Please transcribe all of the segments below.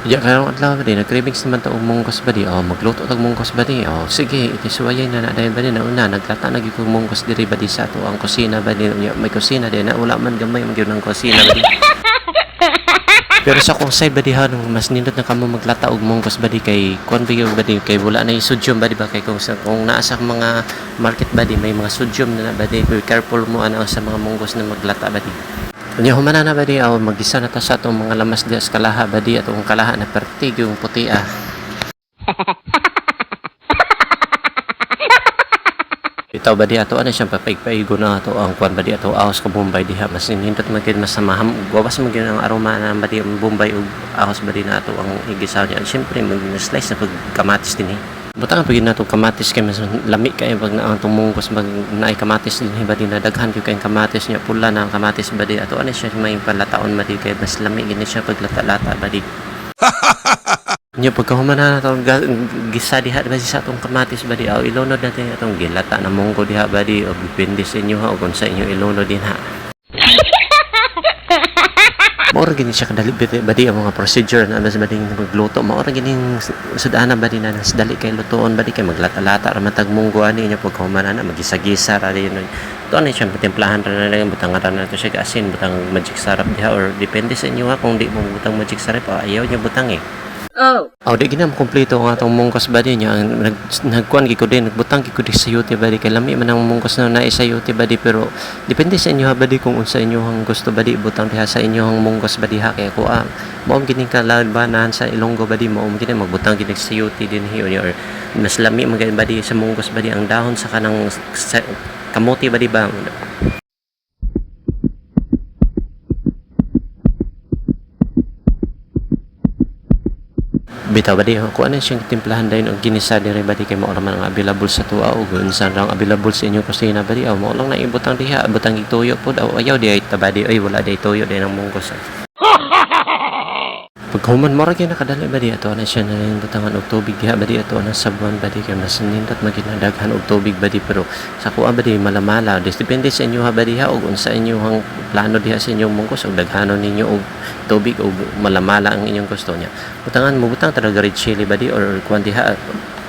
Ya karong adlaw ba di nag-cravings naman ta og munggos ba di, magluto tag munggos ba di, sige itisuwayan na dayon ba di nauna naglata na gyud kog munggos diri ba di sa ato ang kusina ba di unya may kusina di na wala man gamay man gyud ang kusina ba di. Pero sa kung side ba di ha nung mas nindot na kamo maglata og munggos ba di kay kuan ba di kay wala na sodium ba di ba kay kung naa sa mga market ba di may mga sodium na ba di be careful mo ana sa mga munggos na maglata ba di. Unya humana na ba di magisa na ta sa atong mga lamas di sa kalaha ba di atong kalaha na pertig yung puti Itaw ba di ato ano siyang papaig-paigo na ato ang kwan ba di ato ahos ka Bombay diha mas nindot magid mas samaham gawas magid ang aroma na ba di ang Bombay ug ahos ba di na ato ang igisaw niya syempre mag-slice na pag kamatis din butang pagid nato kamatis kay mas lami kay pag na ang tumungkos mag naay kamatis din ba di na daghan gyud kay kamatis niya pula na ang kamatis ba di ato ano siya may palataon ba di kay mas lami gini siya pag lata-lata ba di nya pagkahuman na nato gisa diha ba sa atong kamatis ba di ilunod natin atong gilata na munggo diha ba di og depende sa inyo ha ug unsa inyo ilunod din ha. Maura gini siya kadali ba di ang mga procedure na mas bading magluto maura gini sudana ba di na nas dali kay lutoon ba di kay maglata-lata ra matag munggo ani nya pagkahuman na magisa-gisa ra din to ani siya timplahan ra na lang butang ra na to siya asin butang magic sarap diha or depende sa inyo ha kung di mo butang magic sarap ayaw nya butang di ginam kompleto ang atong mungkos ba di niya nagkuan giko din nagbutang giko di sa yote ba di kay lami man ang mungkos na naisa yote ba di pero depende sa inyo ha ba di kung unsa inyohang gusto ba di butang diha sa inyohang mungkos ba di ha kay ko mao gini ka lagbanan sa Ilonggo ba di mao gini magbutang gid sa yote din hiyo or mas lami man ba di sa mungkos ba di ang dahon sa kanang kamote ba di ba bitaw ba di kung ano siyang timplahan dayon og ginisa diri ba di kay mao man ang available sa tuwa o unsa lang available sa inyo kusina ba di mao lang na ibutang diha butang ituyo pod ayaw di ay tabadi ay wala di tuyo di nang munggos paghuman mo ra gyud nakadali ba di ato na siya na butangan og tubig diha ba di ato na sabuan ba di kay mas nindot maginadaghan og tubig ba di pero sa kuha ba di malamala depende sa inyo ha ba di ha og unsa inyong plano diha sa inyong munggos og daghanon ninyo og tubig o malamala ang inyong gusto niya butangan mo butang talaga red chili ba di or kuan diha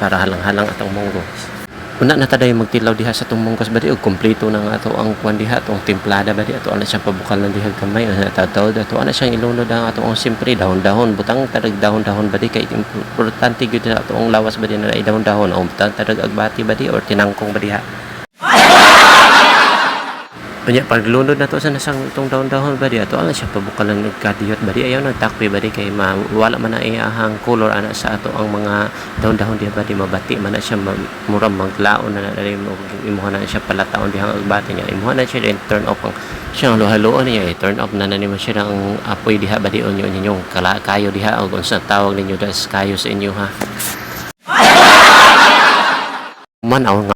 para halang-halang atong munggos una na taday magtilaw diha sa atong munggos ba di og kompleto na nga ato ang kuan diha atong timplada ba di ato ana siya pabukal na diha gamay tataw ato ana siyang ilunod ang atong simpre dahon-dahon butang tadag dahon-dahon ba di kay importante gyud ato ang lawas ba di na dahon-dahon o butang tadag agbati ba di or tinangkong ba diha Unya paglunod na to sa nasang itong dahon-dahon ba di ato ala siya pabukalan og kadiyot ba di ayaw nang takpi ba di kay wala man na iyahang color ana sa ato ang mga dahon-dahon di ba di mabati man na siya mura maglaon na dali mo imuha na siya palataon dihang agbati niya imuha na siya then turn off ang siyang halo-haloon niya turn off na nimo siya ang apoy diha ba di onyo ninyong kayo diha og unsa tawag ninyo das kayo sa inyo ha man